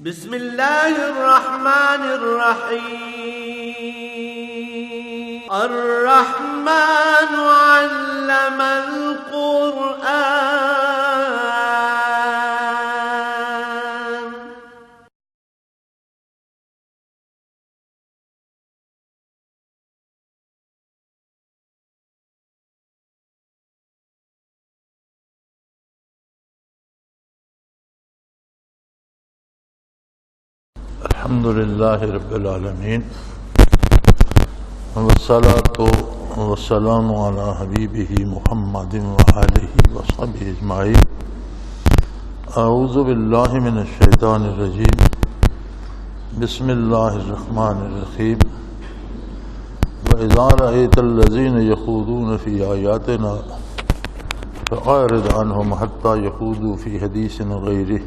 بسم اللہ الرحمن الرحیم الرحمن علم القرآن الحمد للہ رب العالمین والصلاة والسلام علی حبیبہ محمد وآلہ وصحبہ اجمعین. اعوذ باللہ من الشیطان الرجیم. بسم اللہ الرحمن الرحیم. وَإِذَا رَأَيْتَ الَّذِينَ يَخُوضُونَ فِي آيَاتِنَا فَأَعْرِضْ عَنْهُمْ حَتَّى يَخُوضُوا فِي حَدِيثٍ غَيْرِهِ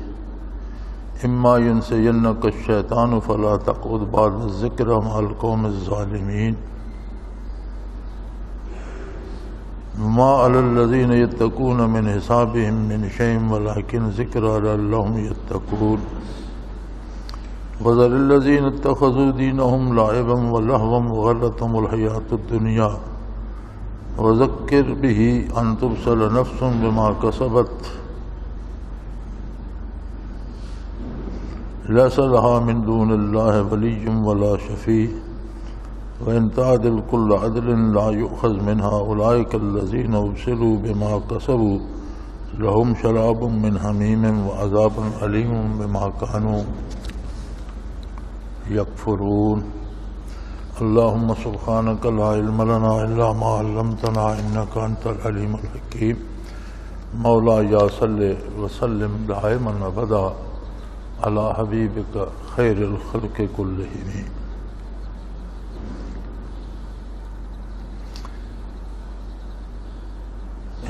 اما ينسينك الشيطان فلا تقعد بعد الذكر مع القوم الظالمين. ما على الذين يتقون من حسابهم من شيء ولكن ذكرى لعلهم يتقون. وذر الذين اتخذوا دينهم لعبا ولهوا وغرتهم الحياة الدنيا وذكر به أن تبصر نفس بما كسبت ليس لها من دون الله ولي ولا شفيع وإن تعدل كل عدل لا يؤخذ منها. أولئك الذين أبصروا بما كسبوا لهم شراب من حميم وعذاب أليم بما كانوا يكفرون. اللهم سبحانك لا علم لنا إلا ما علمتنا إنك أنت العليم الحكيم. مولاي صل وسلم دائما أبدا علی حبیبک خیر الخلق کلہم.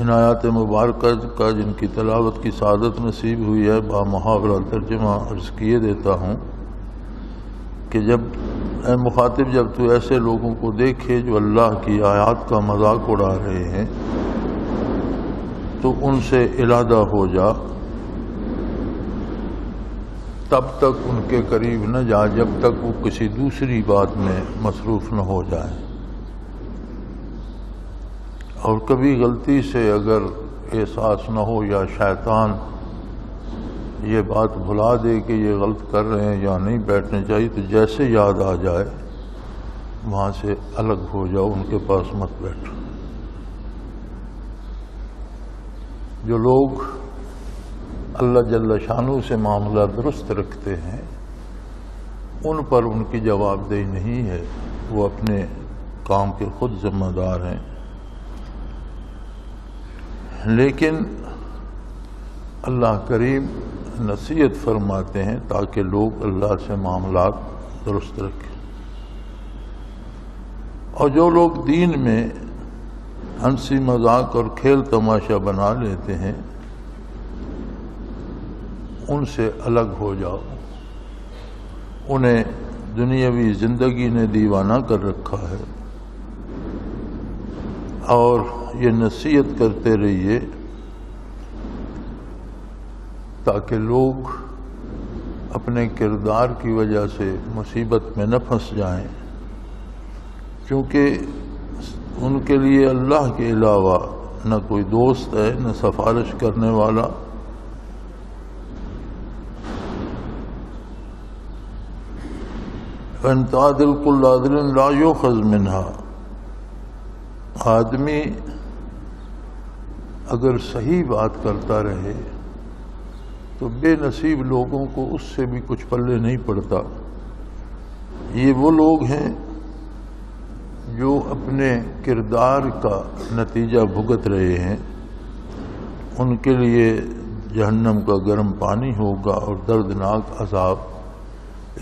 ان آیات مبارکہ کا جن کی تلاوت کی سعادت نصیب ہوئی ہے با محاورہ ترجمہ عرض کیے دیتا ہوں کہ جب اے مخاطب جب تو ایسے لوگوں کو دیکھے جو اللہ کی آیات کا مذاق اڑا رہے ہیں تو ان سے علیحدہ ہو جا، تب تک ان کے قریب نہ جا جب تک وہ کسی دوسری بات میں مصروف نہ ہو جائے. اور کبھی غلطی سے اگر احساس نہ ہو یا شیطان یہ بات بھلا دے کہ یہ غلط کر رہے ہیں یا نہیں بیٹھنے چاہیے تو جیسے یاد آ جائے وہاں سے الگ ہو جاؤ، ان کے پاس مت بیٹھو. جو لوگ اللہ جل شانہ سے معاملہ درست رکھتے ہیں ان پر ان کی جواب دہی نہیں ہے، وہ اپنے کام کے خود ذمہ دار ہیں. لیکن اللہ کریم نصیحت فرماتے ہیں تاکہ لوگ اللہ سے معاملات درست رکھیں. اور جو لوگ دین میں ہنسی مذاق اور کھیل تماشا بنا لیتے ہیں ان سے الگ ہو جاؤ. انہیں دنیاوی زندگی نے دیوانہ کر رکھا ہے اور یہ نصیحت کرتے رہیے تاکہ لوگ اپنے کردار کی وجہ سے مصیبت میں نہ پھنس جائیں، کیونکہ ان کے لیے اللہ کے علاوہ نہ کوئی دوست ہے نہ سفارش کرنے والا. وَإِن تَعْدِلْ كُلَّ عَدْلٍ لَا يُؤْخَذْ مِنْهَا. آدمی اگر صحیح بات کرتا رہے تو بے نصیب لوگوں کو اس سے بھی کچھ پلے نہیں پڑتا. یہ وہ لوگ ہیں جو اپنے کردار کا نتیجہ بھگت رہے ہیں. ان کے لیے جہنم کا گرم پانی ہوگا اور دردناک عذاب،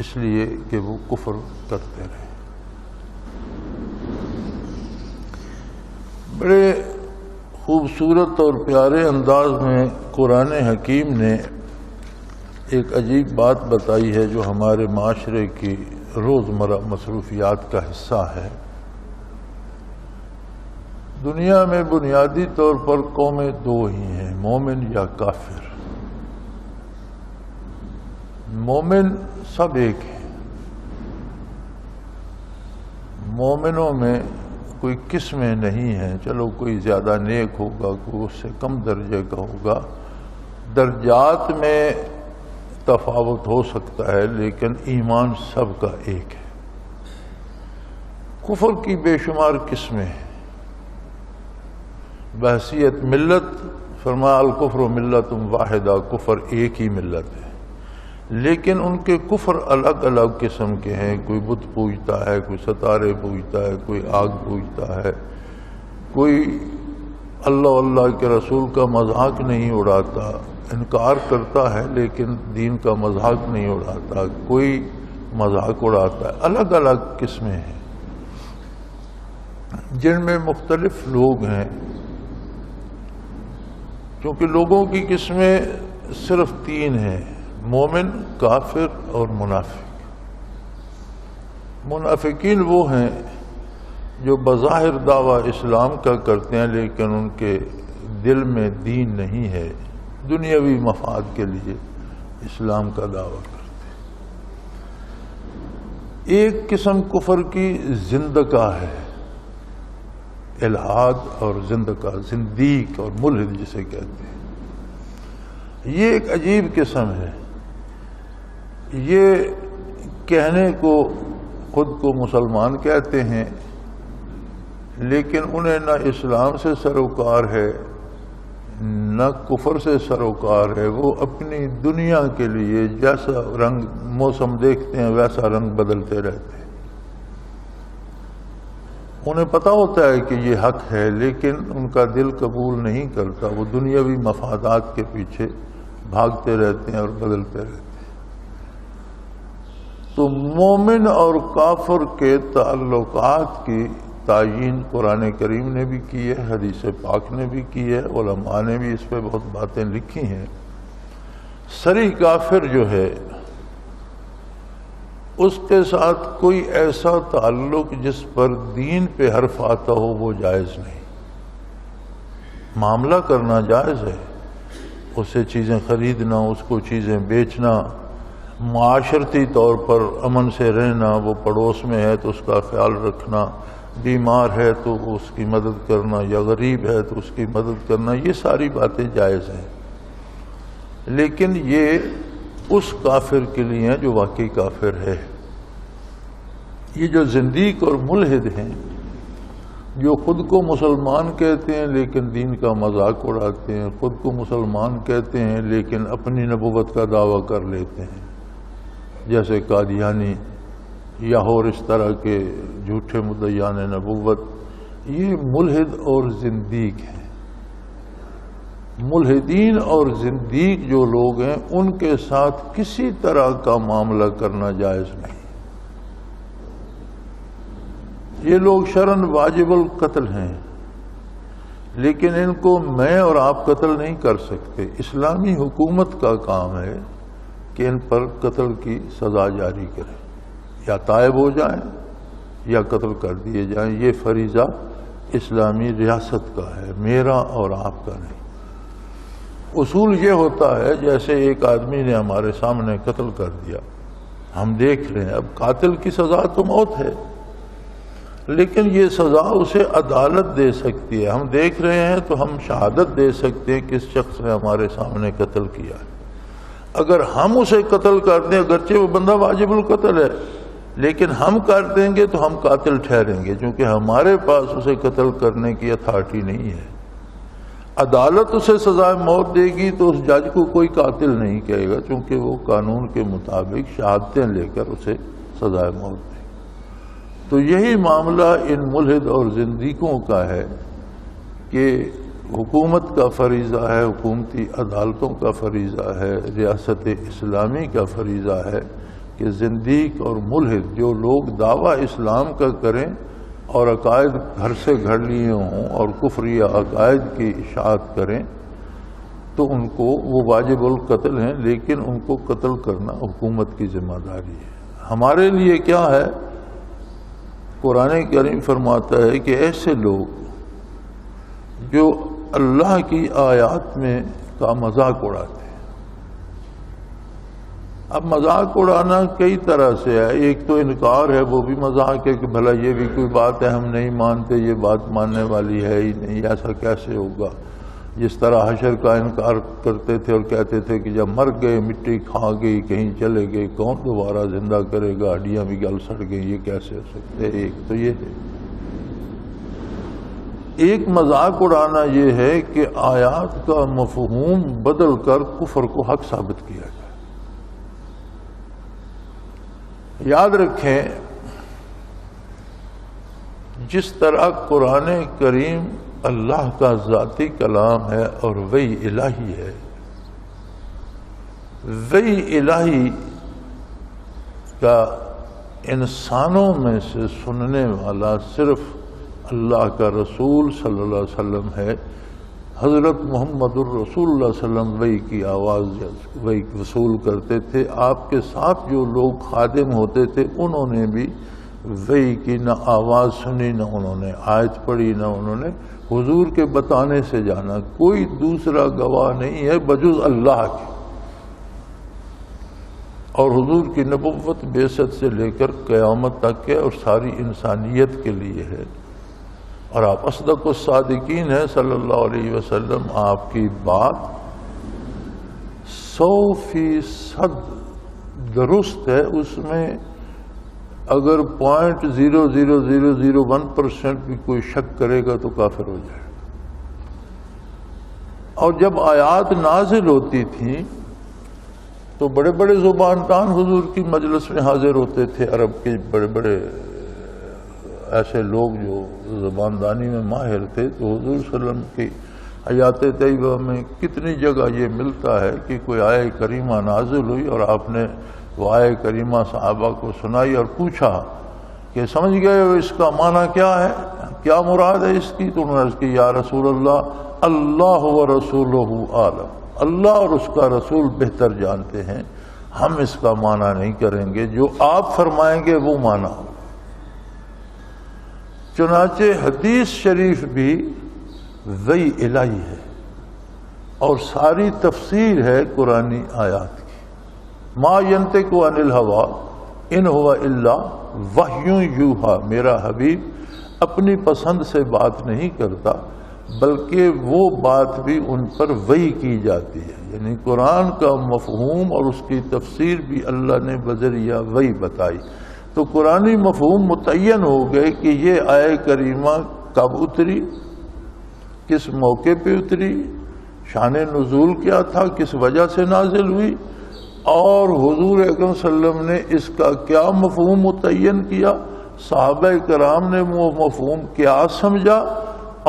اس لیے کہ وہ کفر کرتے رہے. بڑے خوبصورت اور پیارے انداز میں قرآن حکیم نے ایک عجیب بات بتائی ہے جو ہمارے معاشرے کی روزمرہ مصروفیات کا حصہ ہے. دنیا میں بنیادی طور پر قومیں دو ہی ہیں، مومن یا کافر. مومن سب ایک ہیں، مومنوں میں کوئی قسمیں نہیں ہیں، چلو کوئی زیادہ نیک ہوگا، کوئی اس سے کم درجے کا ہوگا، درجات میں تفاوت ہو سکتا ہے، لیکن ایمان سب کا ایک ہے۔ کفر کی بے شمار قسمیں ہیں، بحیثیت ملت فرمایا الکفر ملت واحدہ، کفر ایک ہی ملت ہے، لیکن ان کے کفر الگ الگ قسم کے ہیں، کوئی بت پوجتا ہے، کوئی ستارے پوجتا ہے، کوئی آگ پوجتا ہے، کوئی اللہ اللہ کے رسول کا مذاق نہیں اڑاتا، انکار کرتا ہے لیکن دین کا مذاق نہیں اڑاتا، کوئی مذاق اڑاتا ہے، الگ الگ قسمیں ہیں جن میں مختلف لوگ ہیں۔ کیونکہ لوگوں کی قسمیں صرف تین ہیں، مومن، کافر اور منافق۔ منافقین وہ ہیں جو بظاہر دعویٰ اسلام کا کرتے ہیں لیکن ان کے دل میں دین نہیں ہے، دنیاوی مفاد کے لیے اسلام کا دعویٰ کرتے ہیں۔ ایک قسم کفر کی زندقہ ہے، الحاد اور زندقہ، زندیق اور ملحد جسے کہتے ہیں۔ یہ ایک عجیب قسم ہے، یہ کہنے کو خود کو مسلمان کہتے ہیں لیکن انہیں نہ اسلام سے سروکار ہے نہ کفر سے سروکار ہے، وہ اپنی دنیا کے لیے جیسا رنگ موسم دیکھتے ہیں ویسا رنگ بدلتے رہتے ہیں۔ انہیں پتہ ہوتا ہے کہ یہ حق ہے لیکن ان کا دل قبول نہیں کرتا، وہ دنیاوی مفادات کے پیچھے بھاگتے رہتے ہیں اور بدلتے رہتے ہیں۔ تو مومن اور کافر کے تعلقات کی تعیین قرآن کریم نے بھی کی ہے، حدیث پاک نے بھی کی ہے، علماء نے بھی اس پہ بہت باتیں لکھی ہیں۔ صریح کافر جو ہے اس کے ساتھ کوئی ایسا تعلق جس پر دین پہ حرف آتا ہو وہ جائز نہیں۔ معاملہ کرنا جائز ہے، اس سے چیزیں خریدنا، اس کو چیزیں بیچنا، معاشرتی طور پر امن سے رہنا، وہ پڑوس میں ہے تو اس کا خیال رکھنا، بیمار ہے تو اس کی مدد کرنا، یا غریب ہے تو اس کی مدد کرنا، یہ ساری باتیں جائز ہیں۔ لیکن یہ اس کافر کے لیے ہیں جو واقعی کافر ہے۔ یہ جو زندیق اور ملحد ہیں، جو خود کو مسلمان کہتے ہیں لیکن دین کا مذاق اڑاتے ہیں، خود کو مسلمان کہتے ہیں لیکن اپنی نبوت کا دعویٰ کر لیتے ہیں، جیسے قادیانی یا اور اس طرح کے جھوٹے مدعیان نبوت، یہ ملحد اور زندیق ہیں۔ ملحدین اور زندیق جو لوگ ہیں ان کے ساتھ کسی طرح کا معاملہ کرنا جائز نہیں۔ یہ لوگ شرعاً واجب القتل ہیں لیکن ان کو میں اور آپ قتل نہیں کر سکتے، اسلامی حکومت کا کام ہے کہ ان پر قتل کی سزا جاری کرے، یا تائب ہو جائیں یا قتل کر دیے جائیں۔ یہ فریضہ اسلامی ریاست کا ہے، میرا اور آپ کا نہیں۔ اصول یہ ہوتا ہے جیسے ایک آدمی نے ہمارے سامنے قتل کر دیا، ہم دیکھ رہے ہیں، اب قاتل کی سزا تو موت ہے لیکن یہ سزا اسے عدالت دے سکتی ہے۔ ہم دیکھ رہے ہیں تو ہم شہادت دے سکتے ہیں کس شخص نے ہمارے سامنے قتل کیا ہے۔ اگر ہم اسے قتل کر دیں، اگرچہ وہ بندہ واجب القتل ہے لیکن ہم کر دیں گے تو ہم قاتل ٹھہریں گے، کیونکہ ہمارے پاس اسے قتل کرنے کی اتھارٹی نہیں ہے۔ عدالت اسے سزائے موت دے گی تو اس جج کو کوئی قاتل نہیں کہے گا، چونکہ وہ قانون کے مطابق شہادتیں لے کر اسے سزائے موت دے گا۔ تو یہی معاملہ ان ملحد اور زندیقوں کا ہے کہ حکومت کا فریضہ ہے، حکومتی عدالتوں کا فریضہ ہے، ریاست اسلامی کا فریضہ ہے کہ زندیق اور ملحد جو لوگ دعویٰ اسلام کا کریں اور عقائد گھر سے گھڑ لیے ہوں اور کفری عقائد کی اشاعت کریں تو ان کو وہ واجب القتل ہیں، لیکن ان کو قتل کرنا حکومت کی ذمہ داری ہے۔ ہمارے لیے کیا ہے؟ قرآن کریم فرماتا ہے کہ ایسے لوگ جو اللہ کی آیات میں کا مذاق اڑاتے ہیں، اب مذاق اڑانا کئی طرح سے ہے. ایک تو انکار ہے، وہ بھی مذاق ہے کہ بھلا یہ بھی کوئی بات ہے، ہم نہیں مانتے، یہ بات ماننے والی ہے ہی نہیں، ایسا کیسے ہوگا. جس طرح حشر کا انکار کرتے تھے اور کہتے تھے کہ جب مر گئے، مٹی کھا گئی، کہیں چلے گئے، کون دوبارہ زندہ کرے گا، ہڈیاں بھی گل سڑ گئی، یہ کیسے ہو سکتے. ایک تو یہ ہے. ایک مذاق اڑانا یہ ہے کہ آیات کا مفہوم بدل کر کفر کو حق ثابت کیا جائے. یاد رکھیں، جس طرح قرآن کریم اللہ کا ذاتی کلام ہے اور وحی الہی ہے، وحی الہی کا انسانوں میں سے سننے والا صرف اللہ کا رسول صلی اللہ علیہ وسلم ہے. حضرت محمد الرسول اللہ صلی اللہ علیہ وسلم وحی کی آواز وحی وصول کرتے تھے. آپ کے ساتھ جو لوگ خادم ہوتے تھے انہوں نے بھی وحی کی نہ آواز سنی، نہ انہوں نے آیت پڑھی، نہ انہوں نے حضور کے بتانے سے جانا. کوئی دوسرا گواہ نہیں ہے بجز اللہ کے. اور حضور کی نبوت بعثت سے لے کر قیامت تک ہے اور ساری انسانیت کے لیے ہے. اور آپ اصدق الصادقین ہیں صلی اللہ علیہ وسلم. آپ کی بات 100% درست ہے. اس میں اگر 0.00001% بھی کوئی شک کرے گا تو کافر ہو جائے. اور جب آیات نازل ہوتی تھیں تو بڑے بڑے زبان دان حضور کی مجلس میں حاضر ہوتے تھے. عرب کے بڑے بڑے ایسے لوگ جو زبان دانی میں ماہر تھے. تو حضور صلی اللہ علیہ وسلم کی حیات طیبہ میں کتنی جگہ یہ ملتا ہے کہ کوئی آیہ کریمہ نازل ہوئی اور آپ نے وہ آیہ کریمہ صحابہ کو سنائی اور پوچھا کہ سمجھ گئے ہو اس کا معنی کیا ہے، کیا مراد ہے اس کی. تو انہوں نے عرض کی یا رسول اللہ، اللہ و رسولہ عالم، اللہ اور اس کا رسول بہتر جانتے ہیں، ہم اس کا معنی نہیں کریں گے، جو آپ فرمائیں گے وہ معنی ہو. چنانچہ حدیث شریف بھی وحی الہی ہے اور ساری تفسیر ہے قرآنی آیات کی. ما ینطق عن الہوی ان ہوا الا وحی یوحی. میرا حبیب اپنی پسند سے بات نہیں کرتا بلکہ وہ بات بھی ان پر وحی کی جاتی ہے. یعنی قرآن کا مفہوم اور اس کی تفسیر بھی اللہ نے بذریعہ وحی بتائی. تو قرآنی مفہوم متعین ہو گئے کہ یہ آیہ کریمہ کب اتری، کس موقع پہ اتری، شان نزول کیا تھا، کس وجہ سے نازل ہوئی، اور حضور اکرم صلی اللہ علیہ وسلم نے اس کا کیا مفہوم متعین کیا، صحابہ کرام نے وہ مفہوم کیا سمجھا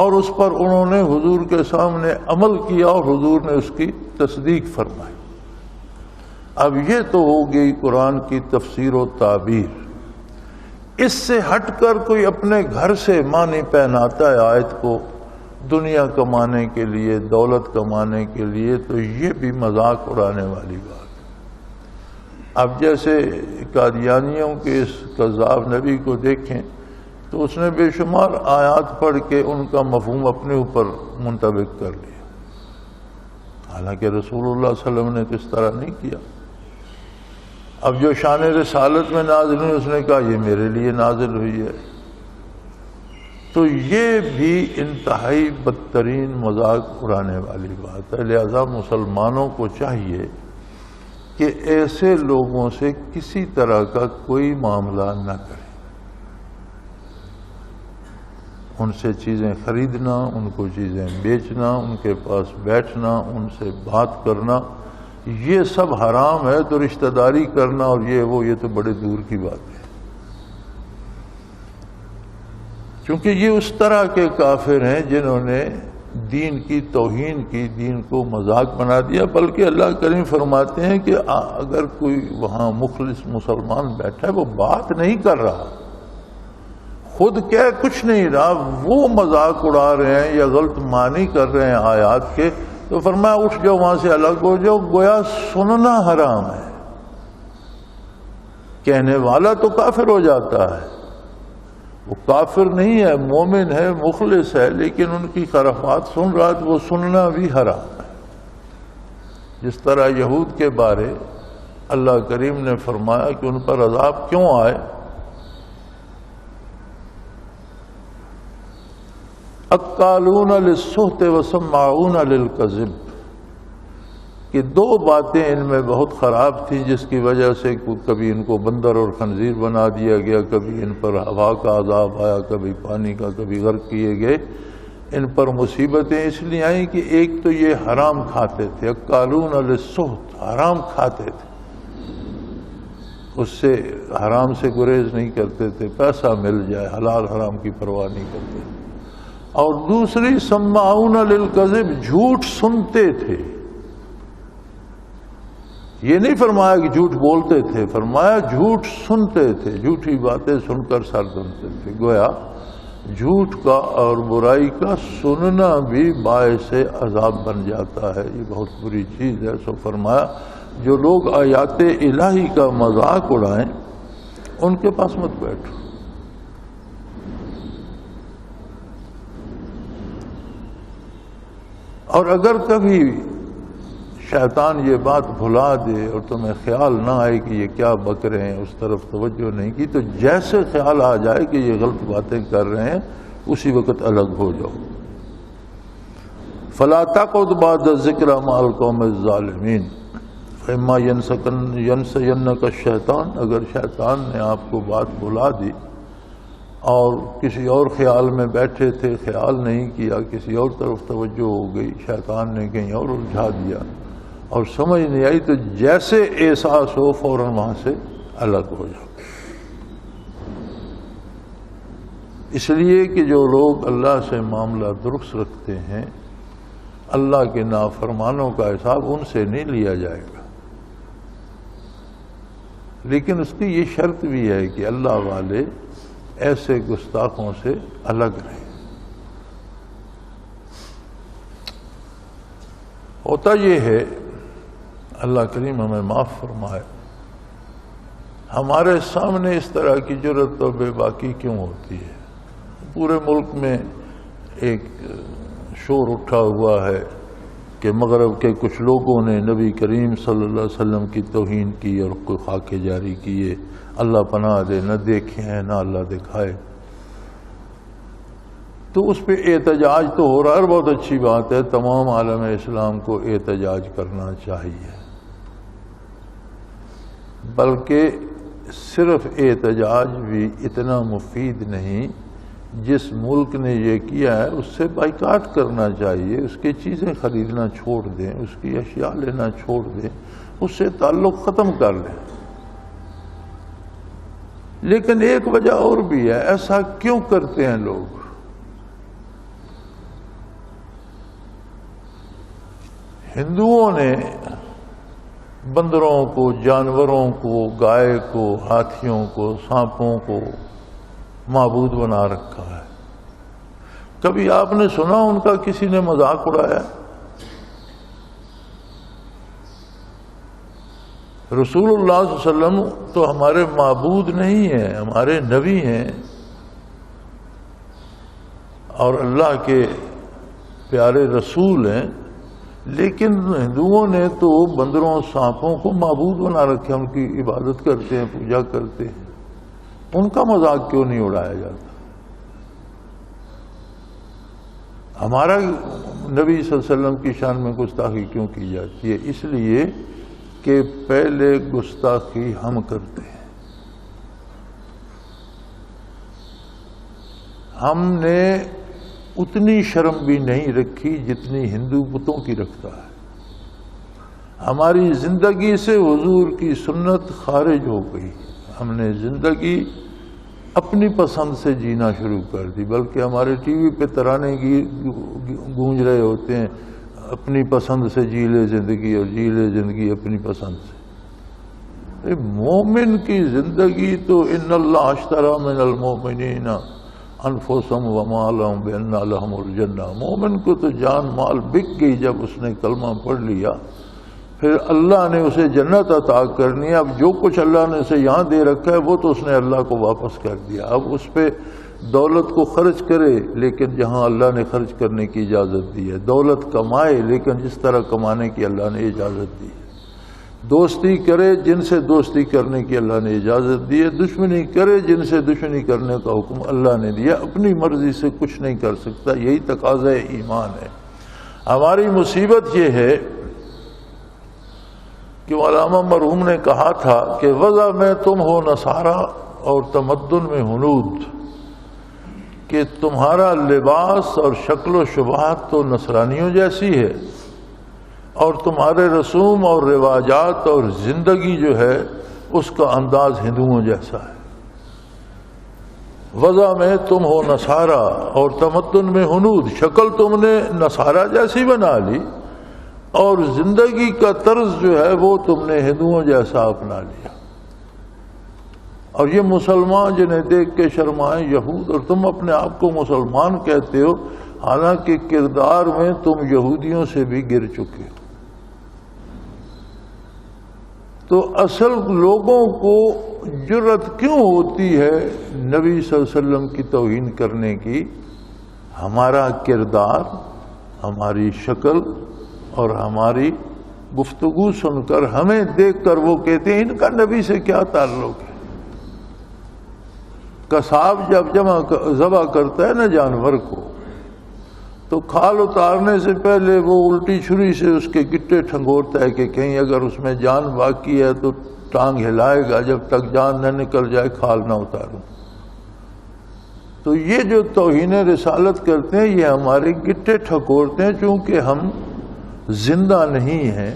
اور اس پر انہوں نے حضور کے سامنے عمل کیا اور حضور نے اس کی تصدیق فرمائی. اب یہ تو ہو گئی قرآن کی تفسیر و تعبیر. اس سے ہٹ کر کوئی اپنے گھر سے معنی پہناتا ہے آیت کو دنیا کمانے کے لیے، دولت کمانے کے لیے، تو یہ بھی مذاق اڑانے والی بات. اب جیسے قادیانیوں کے اس کذاب نبی کو دیکھیں تو اس نے بے شمار آیات پڑھ کے ان کا مفہوم اپنے اوپر منطبق کر لیا، حالانکہ رسول اللہ صلی اللہ علیہ وسلم نے تو اس طرح نہیں کیا. اب جو شان رسالت میں نازل ہوئی اس نے کہا یہ میرے لیے نازل ہوئی ہے. تو یہ بھی انتہائی بدترین مذاق اڑانے والی بات ہے. لہذا مسلمانوں کو چاہیے کہ ایسے لوگوں سے کسی طرح کا کوئی معاملہ نہ کریں. ان سے چیزیں خریدنا، ان کو چیزیں بیچنا، ان کے پاس بیٹھنا، ان سے بات کرنا، یہ سب حرام ہے. تو رشتہ داری کرنا اور یہ تو بڑے دور کی بات ہے. چونکہ یہ اس طرح کے کافر ہیں جنہوں نے دین کی توہین کی، دین کو مذاق بنا دیا. بلکہ اللہ کریم فرماتے ہیں کہ اگر کوئی وہاں مخلص مسلمان بیٹھا ہے، وہ بات نہیں کر رہا، خود کہہ کچھ نہیں رہا، وہ مذاق اڑا رہے ہیں یا غلط معنی کر رہے ہیں آیات کے، تو فرمایا اٹھ جاؤ وہاں سے، الگ ہو جاؤ. گویا سننا حرام ہے. کہنے والا تو کافر ہو جاتا ہے. وہ کافر نہیں ہے، مومن ہے، مخلص ہے، لیکن ان کی خرافات سن رہا ہے تو وہ سننا بھی حرام ہے. جس طرح یہود کے بارے اللہ کریم نے فرمایا کہ ان پر عذاب کیوں آئے؟ اکالون للسحت وسماعون للکذب، کہ دو باتیں ان میں بہت خراب تھیں جس کی وجہ سے کبھی ان کو بندر اور خنزیر بنا دیا گیا، کبھی ان پر ہوا کا عذاب آیا، کبھی پانی کا، کبھی غرق کیے گئے۔ ان پر مصیبتیں اس لیے آئیں کہ ایک تو یہ حرام کھاتے تھے، اکالون للسحت، حرام کھاتے تھے، اس سے حرام سے گریز نہیں کرتے تھے، پیسہ مل جائے، حلال حرام کی پرواہ نہیں کرتے۔ اور دوسری سماعون للکذب، جھوٹ سنتے تھے۔ یہ نہیں فرمایا کہ جھوٹ بولتے تھے، فرمایا جھوٹ سنتے تھے، جھوٹی باتیں سن کر سر دھنتے تھے۔ گویا جھوٹ کا اور برائی کا سننا بھی باعث عذاب بن جاتا ہے، یہ بہت بری چیز ہے۔ سو فرمایا جو لوگ آیات الہی کا مذاق اڑائیں ان کے پاس مت بیٹھو۔ اور اگر کبھی شیطان یہ بات بھلا دے اور تمہیں خیال نہ آئے کہ یہ کیا بک رہے ہیں، اس طرف توجہ نہیں کی، تو جیسے خیال آ جائے کہ یہ غلط باتیں کر رہے ہیں اسی وقت الگ ہو جاؤ۔ فَلَا تَقْعُدْ بَعْدَ الذِّكْرَىٰ مَعَ الْقَوْمِ الظَّالِمِينَ فَإِمَّا يَنسَيَنَّكَ الشَّيْطَانُ، اگر شیطان نے آپ کو بات بھلا دی اور کسی اور خیال میں بیٹھے تھے، خیال نہیں کیا، کسی اور طرف توجہ ہو گئی، شیطان نے کہیں اور الجھا دیا اور سمجھ نہیں آئی، تو جیسے احساس ہو فوراً وہاں سے الگ ہو جاؤ۔ اس لیے کہ جو لوگ اللہ سے معاملہ درست رکھتے ہیں، اللہ کے نافرمانوں کا حساب ان سے نہیں لیا جائے گا، لیکن اس کی یہ شرط بھی ہے کہ اللہ والے ایسے گستاخوں سے الگ رہیں۔ ہوتا یہ ہے، اللہ کریم ہمیں معاف فرمائے، ہمارے سامنے اس طرح کی جرأت اور بے باکی کیوں ہوتی ہے؟ پورے ملک میں ایک شور اٹھا ہوا ہے کہ مغرب کے کچھ لوگوں نے نبی کریم صلی اللہ علیہ وسلم کی توہین کی اور کوئی خاکے جاری کیے، اللہ پناہ دے، نہ دیکھے ہیں نہ اللہ دکھائے۔ تو اس پہ احتجاج تو ہو رہا ہے اور بہت اچھی بات ہے، تمام عالم اسلام کو احتجاج کرنا چاہیے، بلکہ صرف احتجاج بھی اتنا مفید نہیں۔ جس ملک نے یہ کیا ہے اس سے بائیکاٹ کرنا چاہیے، اس کی چیزیں خریدنا چھوڑ دیں، اس کی اشیاء لینا چھوڑ دیں، اس سے تعلق ختم کر لیں۔ لیکن ایک وجہ اور بھی ہے، ایسا کیوں کرتے ہیں لوگ؟ ہندوؤں نے بندروں کو، جانوروں کو، گائے کو، ہاتھیوں کو، سانپوں کو معبود بنا رکھا ہے۔ کبھی آپ نے سنا ان کا کسی نے مذاق اڑایا؟ رسول اللہ صلی اللہ علیہ وسلم تو ہمارے معبود نہیں ہیں، ہمارے نبی ہیں اور اللہ کے پیارے رسول ہیں، لیکن ہندوؤں نے تو بندروں سانپوں کو معبود بنا رکھے، ان کی عبادت کرتے ہیں، پوجا کرتے ہیں۔ ان کا مذاق کیوں نہیں اڑایا جاتا؟ ہمارا نبی صلی اللہ علیہ وسلم کی شان میں گستاخی کیوں کی جاتی ہے؟ اس لیے کہ پہلے گستاخی ہم کرتے ہیں۔ ہم نے اتنی شرم بھی نہیں رکھی جتنی ہندو بتوں کی رکھتا ہے۔ ہماری زندگی سے حضور کی سنت خارج ہو گئی، ہم نے زندگی اپنی پسند سے جینا شروع کر دی، بلکہ ہمارے ٹی وی پہ ترانے گونج رہے ہوتے ہیں، اپنی پسند سے جی لے زندگی اور جی لے زندگی اپنی پسند سے۔ مومن کی زندگی تو ان اللہ اشتری من المؤمنین انفسهم واموالهم بان لهم الجنہ، مومن کو تو جان مال بک گئی جب اس نے کلمہ پڑھ لیا، پھر اللہ نے اسے جنت عطا کرنی ہے۔ اب جو کچھ اللہ نے اسے یہاں دے رکھا ہے وہ تو اس نے اللہ کو واپس کر دیا، اب اس پہ دولت کو خرچ کرے، لیکن جہاں اللہ نے خرچ کرنے کی اجازت دی ہے، دولت کمائے لیکن جس طرح کمانے کی اللہ نے اجازت دی ہے۔ دوستی کرے جن سے دوستی کرنے کی اللہ نے اجازت دی ہے، دشمنی کرے جن سے دشمنی کرنے کا حکم اللہ نے دیا، اپنی مرضی سے کچھ نہیں کر سکتا، یہی تقاضا ایمان ہے۔ ہماری مصیبت یہ ہے کہ علامہ مرحوم نے کہا تھا کہ وضع میں تم ہو نصارہ اور تمدن میں ہنود، کہ تمہارا لباس اور شکل و شبہات تو نصرانیوں جیسی ہے اور تمہارے رسوم اور رواجات اور زندگی جو ہے اس کا انداز ہندوؤں جیسا ہے۔ وضع میں تم ہو نصارہ اور تمدن میں ہنود، شکل تم نے نصارہ جیسی بنا لی اور زندگی کا طرز جو ہے وہ تم نے ہندوؤں جیسا اپنا لیا، اور یہ مسلمان جنہیں دیکھ کے شرمائیں یہود، اور تم اپنے آپ کو مسلمان کہتے ہو حالانکہ کردار میں تم یہودیوں سے بھی گر چکے ہو۔ تو اصل لوگوں کو جرأت کیوں ہوتی ہے نبی صلی اللہ علیہ وسلم کی توہین کرنے کی؟ ہمارا کردار، ہماری شکل اور ہماری گفتگو سن کر، ہمیں دیکھ کر وہ کہتے ہیں ان کا نبی سے کیا تعلق ہے۔ قصاب جب ذبح کرتا ہے نا جانور کو، تو کھال اتارنے سے پہلے وہ الٹی چھری سے اس کے گٹے ٹھنگورتا ہے کہ کہیں اگر اس میں جان باقی ہے تو ٹانگ ہلائے گا، جب تک جان نہ نکل جائے کھال نہ اتاروں۔ تو یہ جو توہین رسالت کرتے ہیں یہ ہمارے گٹے ٹھکورتے ہیں، چونکہ ہم زندہ نہیں ہیں،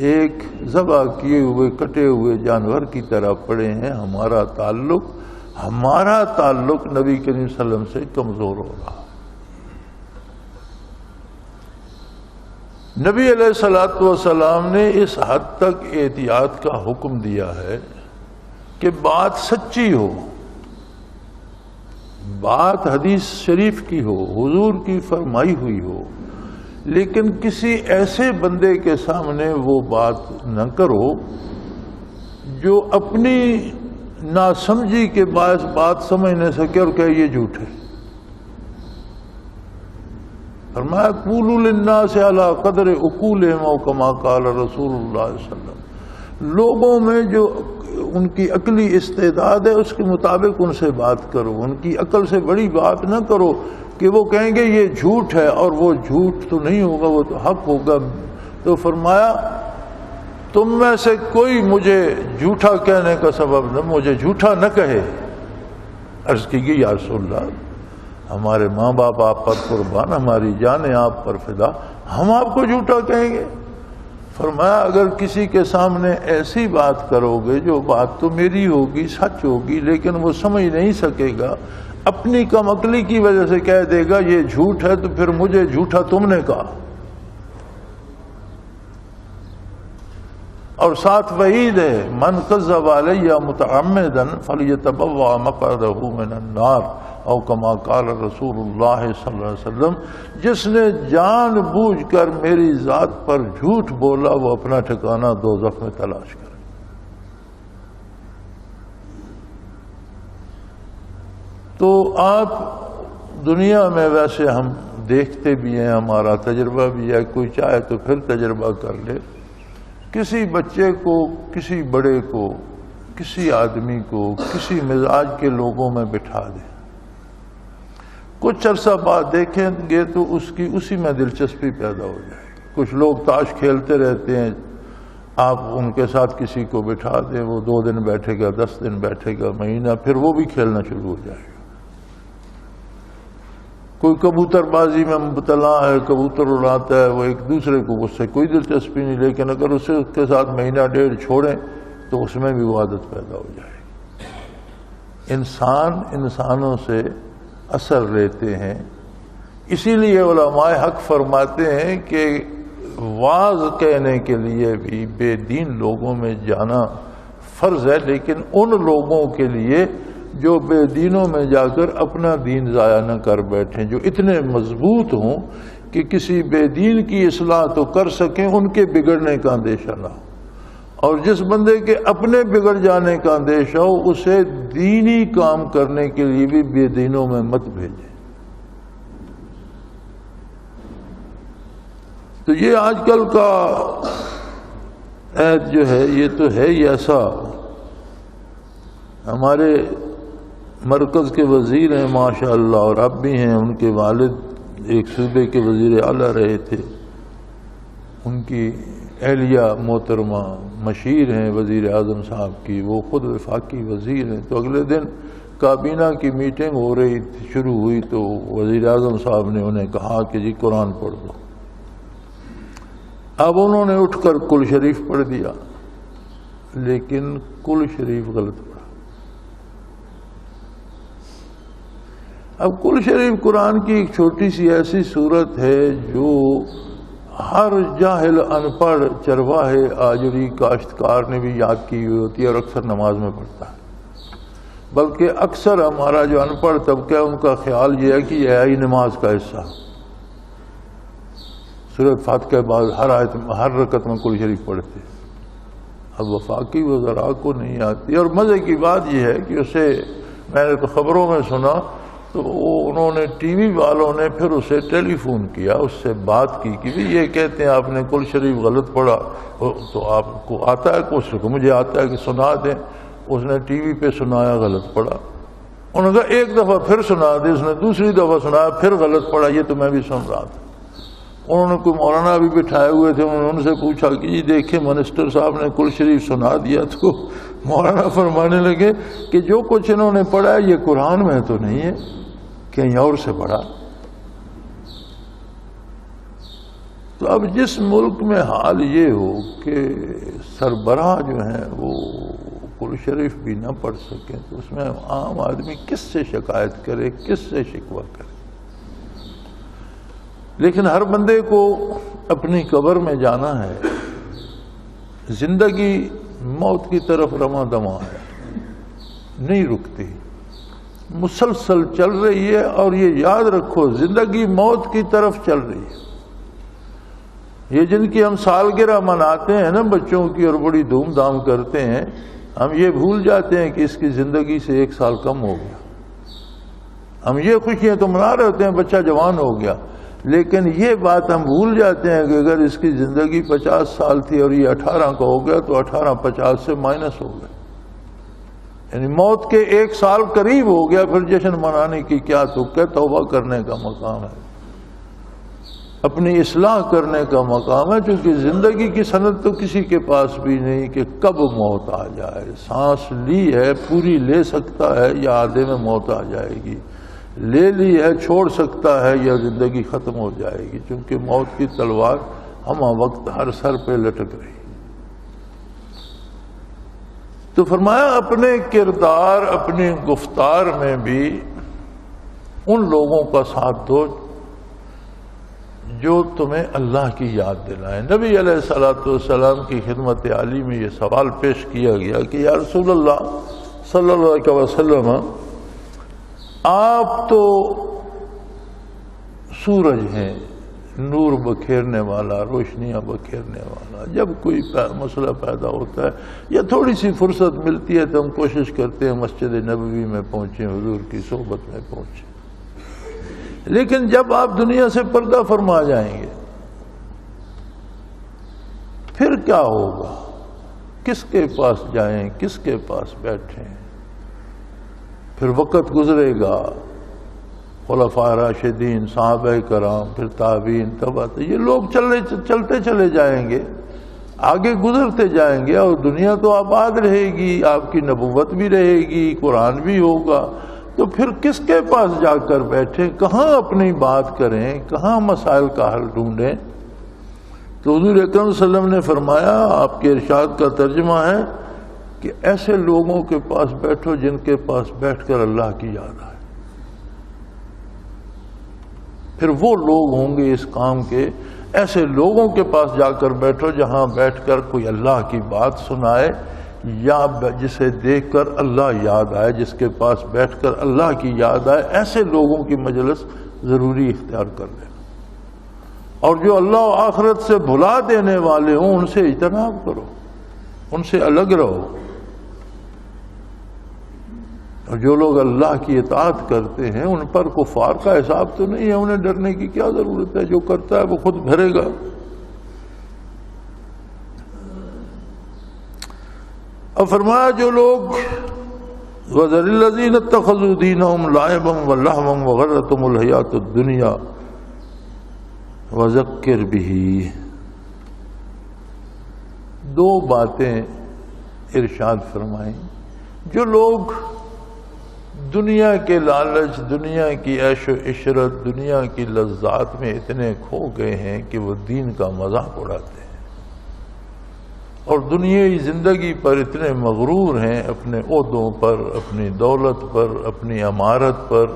ایک ذبح کیے ہوئے کٹے ہوئے جانور کی طرح پڑے ہیں۔ ہمارا تعلق نبی کریم صلی اللہ علیہ وسلم سے کمزور ہو رہا۔ نبی علیہ الصلوۃ والسلام نے اس حد تک احتیاط کا حکم دیا ہے کہ بات سچی ہو، بات حدیث شریف کی ہو، حضور کی فرمائی ہوئی ہو، لیکن کسی ایسے بندے کے سامنے وہ بات نہ کرو جو اپنی ناسمجھی کے باعث بات سمجھ نہ سکے اور کہے یہ جھوٹ ہے۔ فرمایا قولوا للناس علی قدر عقولہم او کما قال رسول اللہ صلی اللہ علیہ وسلم، لوگوں میں جو ان کی عقلی استعداد ہے اس کے مطابق ان سے بات کرو، ان کی عقل سے بڑی بات نہ کرو کہ وہ کہیں گے یہ جھوٹ ہے، اور وہ جھوٹ تو نہیں ہوگا، وہ تو حق ہوگا۔ تو فرمایا تم میں سے کوئی مجھے جھوٹا کہنے کا سبب نہ، مجھے جھوٹا نہ کہے۔ عرض کی گئی یا رسول اللہ ہمارے ماں باپ آپ پر قربان، ہماری جانیں آپ پر فدا، ہم آپ کو جھوٹا کہیں گے؟ فرمایا اگر کسی کے سامنے ایسی بات کرو گے جو بات تو میری ہوگی، سچ ہوگی، لیکن وہ سمجھ نہیں سکے گا، اپنی کم عقلی کی وجہ سے کہہ دے گا یہ جھوٹ ہے، تو پھر مجھے جھوٹا تم نے کہا۔ اور ساتھ وعید ہے من کذب علی متعمدا فلیتبوأ مقعدہ من النار او کما قال رسول اللہ صلی اللہ علیہ وسلم، جس نے جان بوجھ کر میری ذات پر جھوٹ بولا وہ اپنا ٹھکانہ دوزخ میں تلاش کرے۔ تو آپ دنیا میں ویسے ہم دیکھتے بھی ہیں، ہمارا تجربہ بھی ہے، کوئی چاہے تو پھر تجربہ کر لے، کسی بچے کو، کسی بڑے کو، کسی آدمی کو کسی مزاج کے لوگوں میں بٹھا دیں، کچھ عرصہ بعد دیکھیں گے تو اس کی اسی میں دلچسپی پیدا ہو جائے گی۔ کچھ لوگ تاش کھیلتے رہتے ہیں، آپ ان کے ساتھ کسی کو بٹھا دیں، وہ 2 دن بیٹھے گا، 10 دن بیٹھے گا، مہینہ، پھر وہ بھی کھیلنا شروع ہو جائے گا۔ کوئی کبوتر بازی میں مبتلا ہے، کبوتر اڑاتا ہے، وہ ایک دوسرے کو اس سے کوئی دلچسپی نہیں، لیکن اگر اس کے ساتھ مہینہ ڈیڑھ چھوڑیں تو اس میں بھی وہ عادت پیدا ہو جائے گی۔ انسانوں سے اثر لیتے ہیں، اسی لیے علماء حق فرماتے ہیں کہ واعظ کہنے کے لیے بھی بے دین لوگوں میں جانا فرض ہے، لیکن ان لوگوں کے لیے جو بے دینوں میں جا کر اپنا دین ضائع نہ کر بیٹھیں، جو اتنے مضبوط ہوں کہ کسی بے دین کی اصلاح تو کر سکیں، ان کے بگڑنے کا اندیشہ نہ ہو۔ اور جس بندے کے اپنے بگڑ جانے کا اندیشہ ہو اسے دینی کام کرنے کے لیے بھی بے دینوں میں مت بھیجیں۔ تو یہ آج کل کا عہد جو ہے یہ تو ہے ہی ایسا. ہمارے مرکز کے وزیر ہیں ماشاء اللہ، اور اب بھی ہیں، ان کے والد ایک صوبے کے وزیر اعلیٰ رہے تھے، ان کی اہلیہ محترمہ مشیر ہیں وزیر اعظم صاحب کی، وہ خود وفاقی وزیر ہیں. تو اگلے دن کابینہ کی میٹنگ ہو رہی تھی، شروع ہوئی، تو وزیر اعظم صاحب نے انہیں کہا کہ جی قرآن پڑھ دو. اب انہوں نے اٹھ کر کل شریف پڑھ دیا، لیکن کل شریف غلط پڑھا. اب کل شریف قرآن کی ایک چھوٹی سی ایسی صورت ہے جو ہر جاہل ان پڑھ چرواہے آجری کاشتکار نے بھی یاد کی ہوئی ہوتی ہے اور اکثر نماز میں پڑھتا ہے. بلکہ اکثر ہمارا جو ان پڑھ طبقہ ہے ان کا خیال یہ ہے کہ یہ ہے ہی نماز کا حصہ. سورۃ فاتحہ کے بعد ہر رکعت میں کل شریف پڑھتے. اب وفاقی وزراء کو نہیں آتی. اور مزے کی بات یہ ہے کہ اسے میں نے تو خبروں میں سنا، تو انہوں نے ٹی وی والوں نے پھر اسے ٹیلی فون کیا، اس سے بات کی کہ یہ کہتے ہیں آپ نے کل شریف غلط پڑھا، تو آپ کو آتا ہے کچھ؟ مجھے آتا ہے کہ سنا دیں. اس نے ٹی وی پہ سنایا، غلط پڑھا. انہوں نے کہا ایک دفعہ پھر سنا دے. اس نے دوسری دفعہ سنایا، پھر غلط پڑھا. یہ تو میں بھی سن رہا تھا. انہوں نے کوئی مولانا بھی بٹھائے ہوئے تھے، انہوں نے ان سے پوچھا کہ جی دیکھیں منسٹر صاحب نے کل شریف سنا دیا. تو مولانا فرمانے لگے کہ جو کچھ انہوں نے پڑھا ہے یہ قرآن میں تو نہیں ہے، کہیں اور سے پڑھا. تو اب جس ملک میں حال یہ ہو کہ سربراہ جو ہیں وہ کل شریف بھی نہ پڑھ سکیں، تو اس میں عام آدمی کس سے شکایت کرے، کس سے شکوہ کرے؟ لیکن ہر بندے کو اپنی قبر میں جانا ہے. زندگی موت کی طرف رواں دواں ہے، نہیں رکتی، مسلسل چل رہی ہے. اور یہ یاد رکھو زندگی موت کی طرف چل رہی ہے. یہ جن کی ہم سالگرہ مناتے ہیں نا بچوں کی اور بڑی دھوم دھام کرتے ہیں، ہم یہ بھول جاتے ہیں کہ اس کی زندگی سے 1 سال کم ہو گیا. ہم یہ خوشیاں تو منا رہے ہوتے ہیں بچہ جوان ہو گیا، لیکن یہ بات ہم بھول جاتے ہیں کہ اگر اس کی زندگی 50 سال تھی اور یہ 18 کا ہو گیا تو 18 50 سے مائنس ہو گیا. یعنی موت کے 1 سال قریب ہو گیا. پھر جشن منانے کی کیا تک ہے؟ توبہ کرنے کا مقام ہے، اپنی اصلاح کرنے کا مقام ہے. چونکہ زندگی کی سند تو کسی کے پاس بھی نہیں کہ کب موت آ جائے. سانس لی ہے پوری لے سکتا ہے یا آدھے میں موت آ جائے گی، لے لی ہے چھوڑ سکتا ہے یا زندگی ختم ہو جائے گی. چونکہ موت کی تلوار ہمہ وقت ہر سر پہ لٹک رہی. تو فرمایا اپنے کردار، اپنی گفتار میں بھی ان لوگوں کا ساتھ دو جو تمہیں اللہ کی یاد دلائیں. نبی علیہ الصلوۃ والسلام کی خدمت عالی میں یہ سوال پیش کیا گیا کہ یا رسول اللہ صلی اللہ علیہ وسلم، آپ تو سورج ہیں، نور بکھیرنے والا، روشنیاں بکھیرنے والا. جب کوئی مسئلہ پیدا ہوتا ہے یا تھوڑی سی فرصت ملتی ہے تو ہم کوشش کرتے ہیں مسجد نبوی میں پہنچیں، حضور کی صحبت میں پہنچیں. لیکن جب آپ دنیا سے پردہ فرما جائیں گے پھر کیا ہوگا؟ کس کے پاس جائیں، کس کے پاس بیٹھیں؟ پھر وقت گزرے گا، خلفاء راشدین، صحابہ کرام، پھر تابعین، تبع، یہ لوگ چلتے چلے جائیں گے، آگے گزرتے جائیں گے، اور دنیا تو آباد رہے گی، آپ کی نبوت بھی رہے گی، قرآن بھی ہوگا. تو پھر کس کے پاس جا کر بیٹھیں، کہاں اپنی بات کریں، کہاں مسائل کا حل ڈھونڈیں؟ تو حضور اکرم صلی اللہ علیہ وسلم نے فرمایا، آپ کے ارشاد کا ترجمہ ہے کہ ایسے لوگوں کے پاس بیٹھو جن کے پاس بیٹھ کر اللہ کی یاد آئے. پھر وہ لوگ ہوں گے اس کام کے، ایسے لوگوں کے پاس جا کر بیٹھو جہاں بیٹھ کر کوئی اللہ کی بات سنائے یا جسے دیکھ کر اللہ یاد آئے، جس کے پاس بیٹھ کر اللہ کی یاد آئے. ایسے لوگوں کی مجلس ضروری اختیار کر لینا. اور جو اللہ و آخرت سے بھلا دینے والے ہوں ان سے اجتناب کرو، ان سے الگ رہو. اور جو لوگ اللہ کی اطاعت کرتے ہیں ان پر کفار کا حساب تو نہیں ہے، انہیں ڈرنے کی کیا ضرورت ہے؟ جو کرتا ہے وہ خود بھرے گا. اور فرمایا جو لوگ وَذَرِ الَّذِينَ اتَّخَذُوا دِينَهُمْ لَعِبًا وَلَهْوًا وَغَرَّتْهُمُ الْحَيَاةُ الدُّنْيَا وَذَكِّرْ بِهِ. دو باتیں ارشاد فرمائیں. جو لوگ دنیا کے لالچ، دنیا کی عیش و عشرت، دنیا کی لذات میں اتنے کھو گئے ہیں کہ وہ دین کا مذاق اڑاتے ہیں، اور دنیائی زندگی پر اتنے مغرور ہیں، اپنے عہدوں پر، اپنی دولت پر، اپنی عمارت پر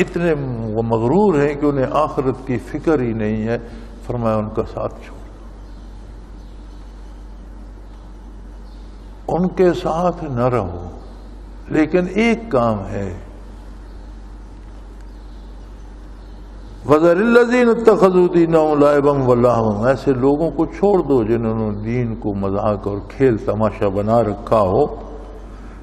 اتنے وہ مغرور ہیں کہ انہیں آخرت کی فکر ہی نہیں ہے. فرمایا ان کا ساتھ چھوڑ، ان کے ساتھ نہ رہو. لیکن ایک کام ہے، وَذَرِ الَّذِينَ اتَّخَذُوا دِينَهُمْ لَعِبًا وَلَهْوًا. ایسے لوگوں کو چھوڑ دو جنہوں نے دین کو مذاق اور کھیل تماشا بنا رکھا ہو.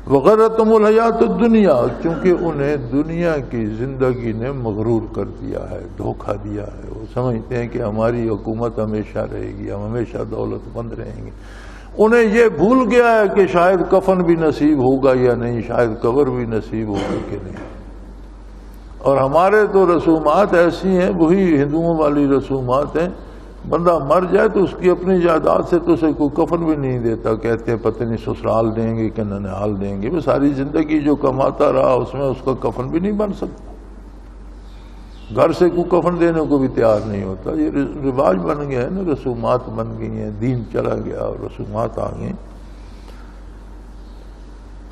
وَغَرَّتْهُمُ الْحَيَاةُ الدُّنْيَا، کیونکہ انہیں دنیا کی زندگی نے مغرور کر دیا ہے، دھوکہ دیا ہے. وہ سمجھتے ہیں کہ ہماری حکومت ہمیشہ رہے گی، ہم ہمیشہ دولت مند رہیں گے. انہیں یہ بھول گیا ہے کہ شاید کفن بھی نصیب ہوگا یا نہیں، شاید قبر بھی نصیب ہوگا کہ نہیں. اور ہمارے تو رسومات ایسی ہیں، وہی ہندوؤں والی رسومات ہیں، بندہ مر جائے تو اس کی اپنی جائیداد سے تو اسے کوئی کفن بھی نہیں دیتا. کہتے ہیں پتہ نہیں سسرال دیں گے کہ ننہال دیں گے. وہ ساری زندگی جو کماتا رہا اس میں اس کا کفن بھی نہیں بن سکتا. گھر سے کوئی کفن دینے کو بھی تیار نہیں ہوتا. یہ رواج بن گیا ہے نا، رسومات بن گئی ہیں، دین چلا گیا اور رسومات آ گئی.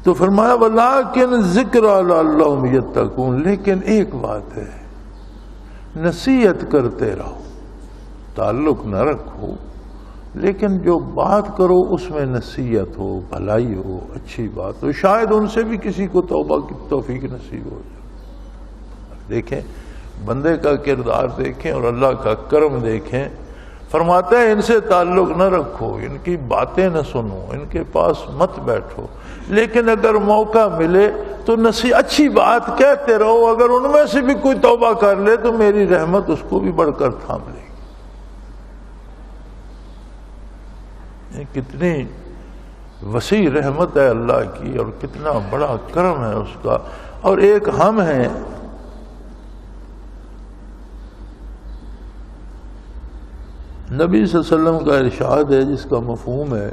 تو فرمایا وَلَٰكِنْ ذِكْرَىٰ لَعَلَّهُمْ يَتَّقُونَ. لیکن ایک بات ہے، نصیحت کرتے رہو، تعلق نہ رکھو، لیکن جو بات کرو اس میں نصیحت ہو، بھلائی ہو، اچھی بات ہو. شاید ان سے بھی کسی کو توبہ کی توفیق نصیب ہو جائے. دیکھیں بندے کا کردار دیکھیں اور اللہ کا کرم دیکھیں. فرماتے ہیں ان سے تعلق نہ رکھو، ان کی باتیں نہ سنو، ان کے پاس مت بیٹھو، لیکن اگر موقع ملے تو اچھی بات کہتے رہو. اگر ان میں سے بھی کوئی توبہ کر لے تو میری رحمت اس کو بھی بڑھ کر تھام لے گی. کتنی وسیع رحمت ہے اللہ کی اور کتنا بڑا کرم ہے اس کا. اور ایک ہم ہیں، نبی صلی اللہ علیہ وسلم کا ارشاد ہے جس کا مفہوم ہے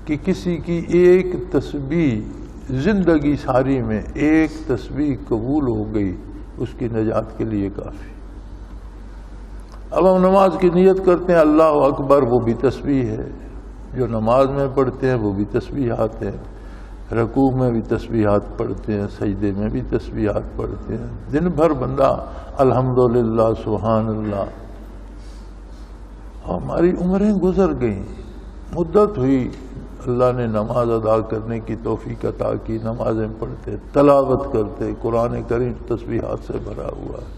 کہ کسی کی ایک تسبیح زندگی ساری میں ایک تسبیح قبول ہو گئی، اس کی نجات کے لیے کافی. اب ہم نماز کی نیت کرتے ہیں اللہ اکبر، وہ بھی تسبیح ہے. جو نماز میں پڑھتے ہیں وہ بھی تسبیحات ہیں، رکوع میں بھی تسبیحات پڑھتے ہیں، سجدے میں بھی تسبیحات پڑھتے ہیں. دن بھر بندہ الحمدللہ سبحان اللہ. ہماری عمریں گزر گئیں، مدت ہوئی، اللہ نے نماز ادا کرنے کی توفیق عطا کی، نمازیں پڑھتے، تلاوت کرتے، قرآن کریم تسبیحات سے بھرا ہوا ہے.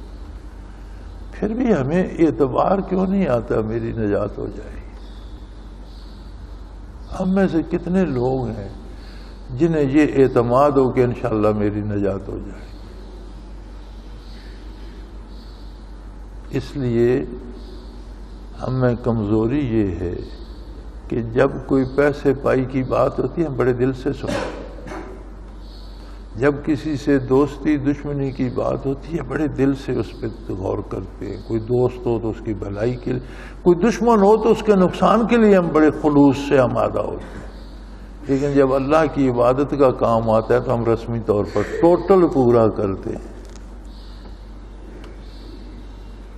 پھر بھی ہمیں اعتبار کیوں نہیں آتا میری نجات ہو جائے. ہم میں سے کتنے لوگ ہیں جنہیں یہ اعتماد ہو کہ انشاءاللہ میری نجات ہو جائے. اس لیے ہم میں کمزوری یہ ہے کہ جب کوئی پیسے پائی کی بات ہوتی ہے ہم بڑے دل سے سنتے ہیں. جب کسی سے دوستی دشمنی کی بات ہوتی ہے بڑے دل سے اس پہ غور کرتے ہیں. کوئی دوست ہو تو اس کی بھلائی کے لیے، کوئی دشمن ہو تو اس کے نقصان کے لیے ہم بڑے خلوص سے آمادہ ہوتے ہیں. لیکن جب اللہ کی عبادت کا کام آتا ہے تو ہم رسمی طور پر ٹوٹل پورا کرتے ہیں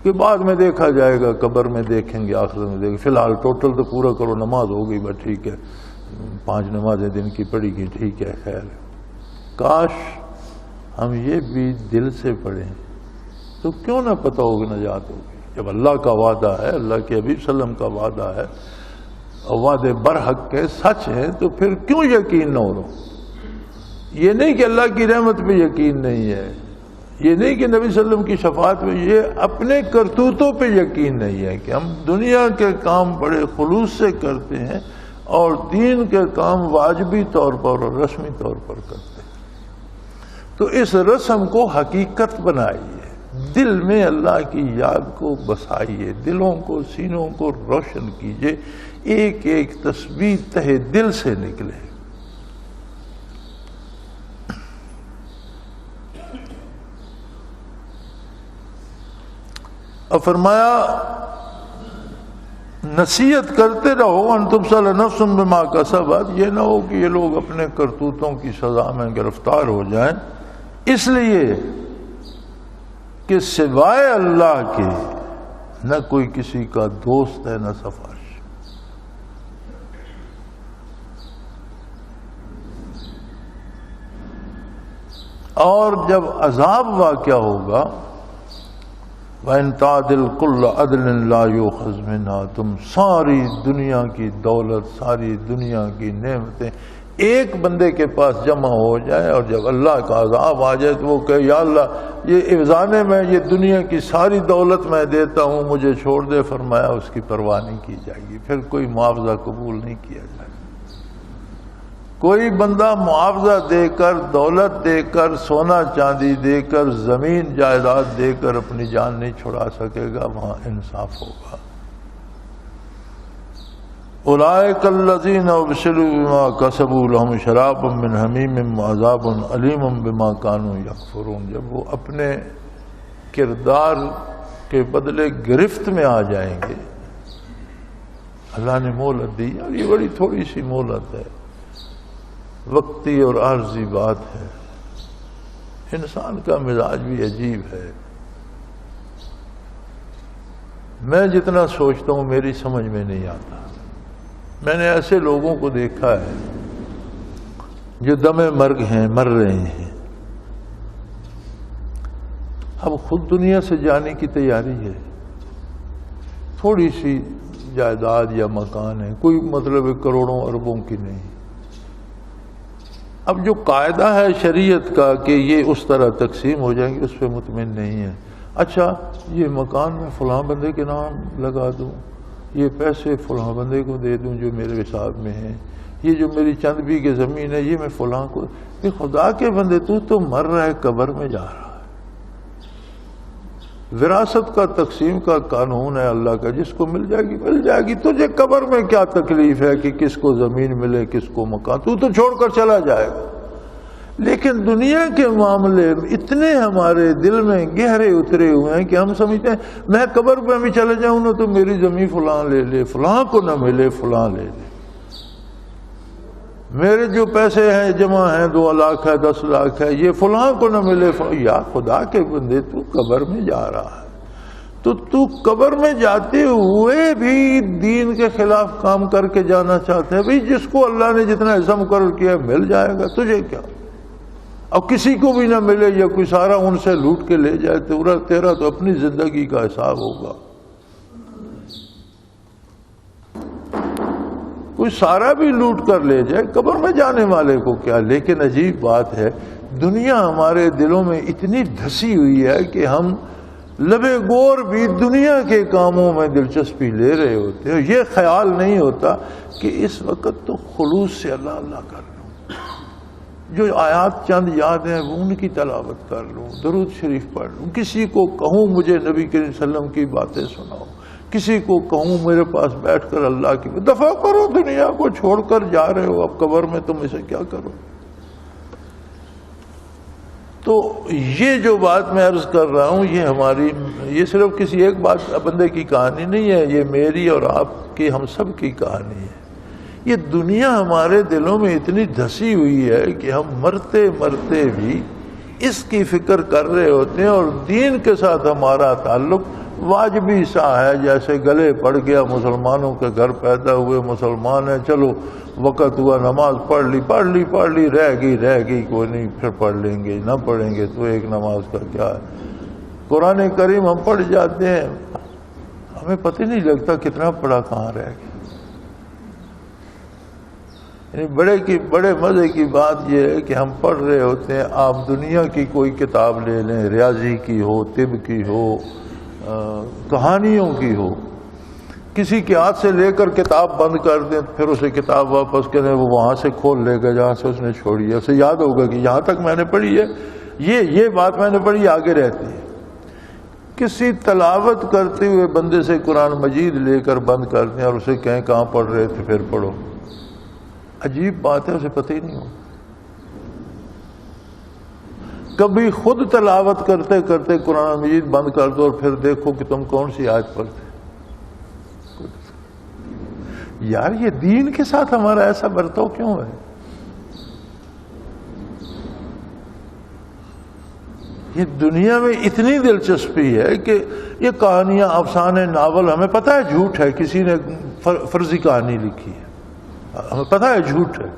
کہ بعد میں دیکھا جائے گا، قبر میں دیکھیں گے، آخرت میں دیکھیں گے. فی الحال ٹوٹل تو پورا کرو، نماز ہو گئی بس ٹھیک ہے، 5 نمازیں دن کی پڑھی گئی ٹھیک ہے خیر. کاش ہم یہ بھی دل سے پڑھیں تو کیوں نہ پتہ ہوگی نجات ہوگی. جب اللہ کا وعدہ ہے، اللہ کے حبیب صلی اللہ علیہ وسلم کا وعدہ ہے اور وعدے برحق ہے، سچ ہے، تو پھر کیوں یقین نہ ہو. یہ نہیں کہ اللہ کی رحمت پہ یقین نہیں ہے، یہ نہیں کہ نبی صلی اللہ علیہ وسلم کی شفاعت پہ، یہ اپنے کرتوتوں پہ یقین نہیں ہے کہ ہم دنیا کے کام بڑے خلوص سے کرتے ہیں اور دین کے کام واجبی طور پر اور رسمی طور پر کرتے ہیں. تو اس رسم کو حقیقت بنائیے، دل میں اللہ کی یاد کو بسائیے، دلوں کو سینوں کو روشن کیجیے، ایک ایک تسبیح تہ دل سے نکلے. اور فرمایا نصیحت کرتے رہو ان تبصل نفس بما کسبت، یہ نہ ہو کہ یہ لوگ اپنے کرتوتوں کی سزا میں گرفتار ہو جائیں، اس لیے کہ سوائے اللہ کے نہ کوئی کسی کا دوست ہے نہ سفارش۔ اور جب عذاب واقع ہوگا وَإِن تَعْدِلْ كُلَّ عَدْلٍ لَا يُؤْخَذْ مِنْهَا، تم ساری دنیا کی دولت، ساری دنیا کی نعمتیں ایک بندے کے پاس جمع ہو جائے، اور جب اللہ کا عذاب آ جائے تو وہ کہے یا اللہ یہ افزانے میں یہ دنیا کی ساری دولت میں دیتا ہوں، مجھے چھوڑ دے، فرمایا اس کی پرواہ نہیں کی جائے گی، پھر کوئی معاوضہ قبول نہیں کیا جائے گا۔ کوئی بندہ معاوضہ دے کر، دولت دے کر، سونا چاندی دے کر، زمین جائیداد دے کر اپنی جان نہیں چھڑا سکے گا، وہاں انصاف ہوگا۔ اولئک الذین ابسلوا بما کسبوا لهم شراب من حمیم وعذاب علیم بما کانوا یکفرون، جب وہ اپنے کردار کے بدلے گرفت میں آ جائیں گے، اللہ نے مہلت دی، اور یہ بڑی تھوڑی سی مہلت ہے، وقتی اور عارضی بات ہے۔ انسان کا مزاج بھی عجیب ہے، میں جتنا سوچتا ہوں میری سمجھ میں نہیں آتا۔ میں نے ایسے لوگوں کو دیکھا ہے جو دم مرگ ہیں، مر رہے ہیں، اب خود دنیا سے جانے کی تیاری ہے، تھوڑی سی جائیداد یا مکان ہے، کوئی مطلب کروڑوں اربوں کی نہیں۔ اب جو قاعدہ ہے شریعت کا کہ یہ اس طرح تقسیم ہو جائیں گے، اس پہ مطمئن نہیں ہے۔ اچھا یہ مکان میں فلاں بندے کے نام لگا دوں، یہ پیسے فلاں بندے کو دے دوں جو میرے حساب میں ہیں، یہ جو میری چند بیگھے زمین ہے یہ میں فلاں کو، یہ خدا کے بندے تو مر رہا ہے، قبر میں جا رہا ہے۔ وراثت کا تقسیم کا قانون ہے اللہ کا، جس کو مل جائے گی مل جائے گی، تجھے قبر میں کیا تکلیف ہے کہ کس کو زمین ملے کس کو مکان، تو چھوڑ کر چلا جائے گا۔ لیکن دنیا کے معاملے اتنے ہمارے دل میں گہرے اترے ہوئے ہیں کہ ہم سمجھتے ہیں میں قبر پہ بھی چلے جاؤں نا تو میری زمین فلاں لے لے، فلاں کو نہ ملے فلاں لے لے، میرے جو پیسے ہیں جمع ہیں 2 لاکھ ہے 10 لاکھ ہے، یہ فلاں کو نہ ملے۔ یا خدا کے بندے تو قبر میں جا رہا ہے، تو قبر میں جاتے ہوئے بھی دین کے خلاف کام کر کے جانا چاہتے ہیں؟ بھئی جس کو اللہ نے جتنا حصہ مقرر کیا مل جائے گا، تجھے کیا؟ اب کسی کو بھی نہ ملے یا کوئی سارا ان سے لوٹ کے لے جائے تو تیرا تو اپنی زندگی کا حساب ہوگا۔ کوئی سارا بھی لوٹ کر لے جائے، قبر میں جانے والے کو کیا؟ لیکن عجیب بات ہے، دنیا ہمارے دلوں میں اتنی دھسی ہوئی ہے کہ ہم لبے گور بھی دنیا کے کاموں میں دلچسپی لے رہے ہوتے ہیں، یہ خیال نہیں ہوتا کہ اس وقت تو خلوص سے اللہ اللہ کر لوں، جو آیات چند یاد ہیں وہ ان کی تلاوت کر لوں، درود شریف پڑھ لوں، کسی کو کہوں مجھے نبی کریم صلی اللہ علیہ وسلم کی باتیں سناؤ، کسی کو کہوں میرے پاس بیٹھ کر اللہ کی دفع کرو، دنیا کو چھوڑ کر جا رہے ہو، اب قبر میں تم اسے کیا کرو؟ تو یہ جو بات میں عرض کر رہا ہوں یہ صرف کسی ایک بندے کی کہانی نہیں ہے، یہ میری اور آپ کی، ہم سب کی کہانی ہے۔ یہ دنیا ہمارے دلوں میں اتنی دھسی ہوئی ہے کہ ہم مرتے مرتے بھی اس کی فکر کر رہے ہوتے ہیں، اور دین کے ساتھ ہمارا تعلق واجبی سا ہے، جیسے گلے پڑ گیا، مسلمانوں کے گھر پیدا ہوئے مسلمان ہیں، چلو وقت ہوا نماز پڑھ لی، رہ گئی کوئی نہیں، پھر پڑھ لیں گے، نہ پڑھیں گے تو ایک نماز کا کیا ہے۔ قرآن کریم ہم پڑھ جاتے ہیں، ہمیں پتہ نہیں لگتا کتنا پڑھا کہاں رہ گیا۔ بڑے مزے کی بات یہ ہے کہ ہم پڑھ رہے ہوتے ہیں، آپ دنیا کی کوئی کتاب لے لیں، ریاضی کی ہو، طب کی ہو، کہانیوں کی ہو، کسی کے ہاتھ سے لے کر کتاب بند کر دیں، پھر اسے کتاب واپس کریں، وہ وہاں سے کھول لے گا جہاں سے اس نے چھوڑی ہے، اسے یاد ہوگا کہ یہاں تک میں نے پڑھی ہے، یہ بات میں نے پڑھی آگے رہتی ہے۔ کسی تلاوت کرتے ہوئے بندے سے قرآن مجید لے کر بند کر دیں اور اسے کہیں کہاں پڑھ رہے تھے، پھر پڑھو، عجیب بات ہے، اسے پتہ ہی نہیں ہو۔ کبھی خود تلاوت کرتے کرتے قرآن مجید بند کر دو اور پھر دیکھو کہ تم کون سی آیت پڑھتے. یار یہ دین کے ساتھ ہمارا ایسا برتاؤ کیوں ہے؟ یہ دنیا میں اتنی دلچسپی ہے کہ یہ کہانیاں، افسانے، ناول ہمیں پتہ ہے جھوٹ ہے، کسی نے فرضی کہانی لکھی ہے، ہمیں پتہ ہے جھوٹ ہے.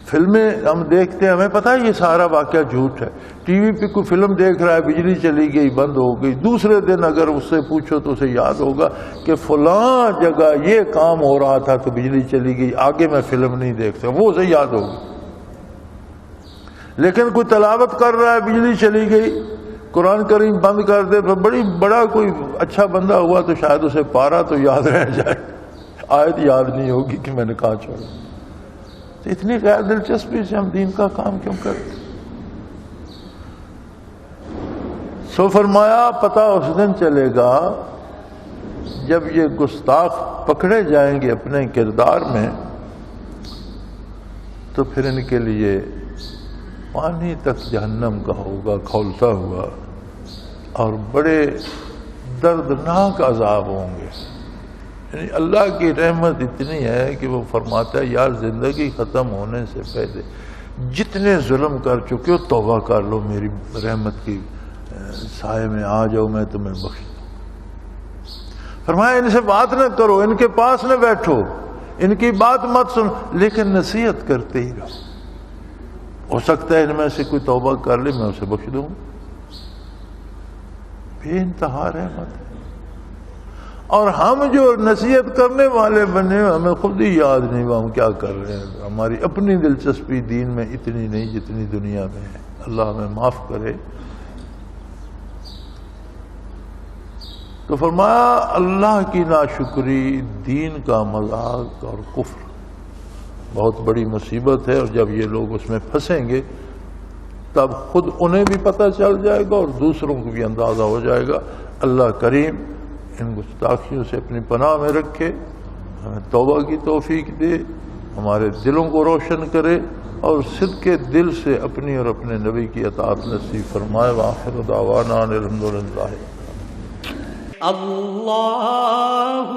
فلمیں ہم دیکھتے ہیں، ہمیں پتہ ہے یہ سارا واقعہ جھوٹ ہے. ٹی وی پہ کوئی فلم دیکھ رہا ہے، بجلی چلی گئی، بند ہو گئی، دوسرے دن اگر اس سے پوچھو تو اسے یاد ہوگا کہ فلاں جگہ یہ کام ہو رہا تھا تو بجلی چلی گئی، آگے میں فلم نہیں دیکھتا، وہ اسے یاد ہوگی. لیکن کوئی تلاوت کر رہا ہے، بجلی چلی گئی، قرآن کریم بند کر دے، بڑا کوئی اچھا بندہ ہوا تو شاید اسے پارا تو یاد رہ جائے، آیت یاد نہیں ہوگی کہ میں نے کہاں چھوڑا. تو اتنی غیر دلچسپی سے ہم دین کا کام کیوں کرتے؟ سو فرمایا پتہ اس دن چلے گا جب یہ گستاخ پکڑے جائیں گے اپنے کردار میں، تو پھر ان کے لیے پانی تک جہنم کا ہوگا کھولتا ہوا، اور بڑے دردناک عذاب ہوں گے. یعنی اللہ کی رحمت اتنی ہے کہ وہ فرماتا ہے یار زندگی ختم ہونے سے پہلے جتنے ظلم کر چکے ہو توبہ کر لو، میری رحمت کی سائے میں آ جاؤ، میں تمہیں بخش دوں. فرمایا ان سے بات نہ کرو، ان کے پاس نہ بیٹھو، ان کی بات مت سن، لیکن نصیحت کرتے ہی رہو. ہو سکتا ہے ان میں سے کوئی توبہ کر لے، میں اسے بخش دوں. بے انتہا رحمت ہے. اور ہم جو نصیحت کرنے والے بنے ہمیں خود ہی یاد نہیں وہ ہم کیا کر رہے ہیں. ہماری اپنی دلچسپی دین میں اتنی نہیں جتنی دنیا میں ہے. اللہ ہمیں معاف کرے. تو فرمایا اللہ کی ناشکری، دین کا مذاق اور کفر بہت بڑی مصیبت ہے. اور جب یہ لوگ اس میں پھنسیں گے تب خود انہیں بھی پتہ چل جائے گا اور دوسروں کو بھی اندازہ ہو جائے گا. اللہ کریم ان گستاخیوں سے اپنی پناہ میں رکھے، ہمیں توبہ کی توفیق دے، ہمارے دلوں کو روشن کرے اور صدق دل سے اپنی اور اپنے نبی کی اطاعت نصیب فرمائے. وآخر دعوانا الحمدللہ. اللہ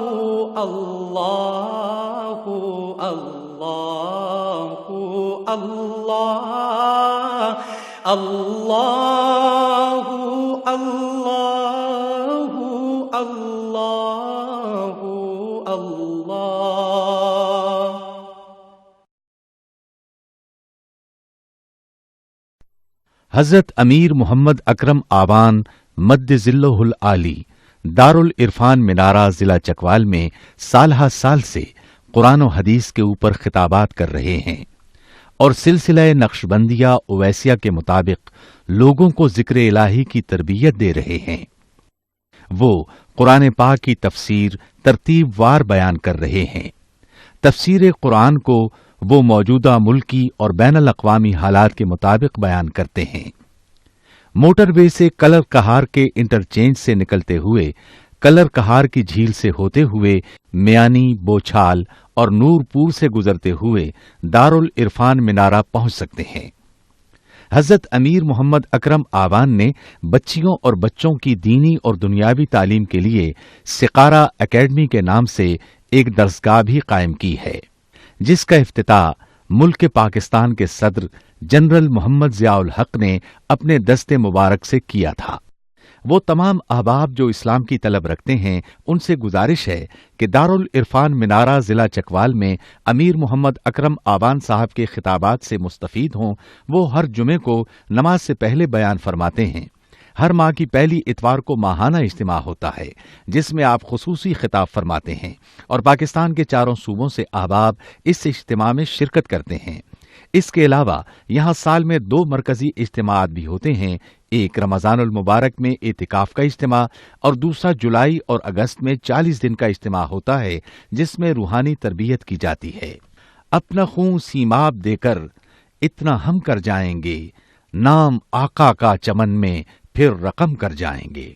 اللہ اللہ اللہ اللہ اللہ اللہ اللہ. حضرت امیر محمد اکرم آوان مد ذلہ العالی دارالعرفان منارہ ضلع چکوال میں سالہ سال سے قرآن و حدیث کے اوپر خطابات کر رہے ہیں اور سلسلہ نقشبندیہ اویسیہ کے مطابق لوگوں کو ذکر الہی کی تربیت دے رہے ہیں. وہ قرآن پاک کی تفسیر ترتیب وار بیان کر رہے ہیں. تفسیر قرآن کو وہ موجودہ ملکی اور بین الاقوامی حالات کے مطابق بیان کرتے ہیں. موٹر وے سے کلر کہار کے انٹرچینج سے نکلتے ہوئے کلر کہار کی جھیل سے ہوتے ہوئے میانی، بوچھال اور نور پور سے گزرتے ہوئے دارالعرفان منارہ پہنچ سکتے ہیں. حضرت امیر محمد اکرم آوان نے بچیوں اور بچوں کی دینی اور دنیاوی تعلیم کے لیے سقارہ اکیڈمی کے نام سے ایک درسگاہ بھی قائم کی ہے، جس کا افتتاح ملک پاکستان کے صدر جنرل محمد ضیاء الحق نے اپنے دست مبارک سے کیا تھا. وہ تمام احباب جو اسلام کی طلب رکھتے ہیں ان سے گزارش ہے کہ دارالعرفان منارہ ضلع چکوال میں امیر محمد اکرم آوان صاحب کے خطابات سے مستفید ہوں. وہ ہر جمعے کو نماز سے پہلے بیان فرماتے ہیں. ہر ماہ کی پہلی اتوار کو ماہانہ اجتماع ہوتا ہے جس میں آپ خصوصی خطاب فرماتے ہیں اور پاکستان کے چاروں صوبوں سے احباب اس اجتماع میں شرکت کرتے ہیں. اس کے علاوہ یہاں سال میں 2 مرکزی اجتماعات بھی ہوتے ہیں. ایک رمضان المبارک میں اعتکاف کا اجتماع اور دوسرا جولائی اور اگست میں 40 دن کا اجتماع ہوتا ہے جس میں روحانی تربیت کی جاتی ہے. اپنا خون سیماب دے کر اتنا ہم کر جائیں گے، نام آقا کا چمن میں پھر رقم کر جائیں گے.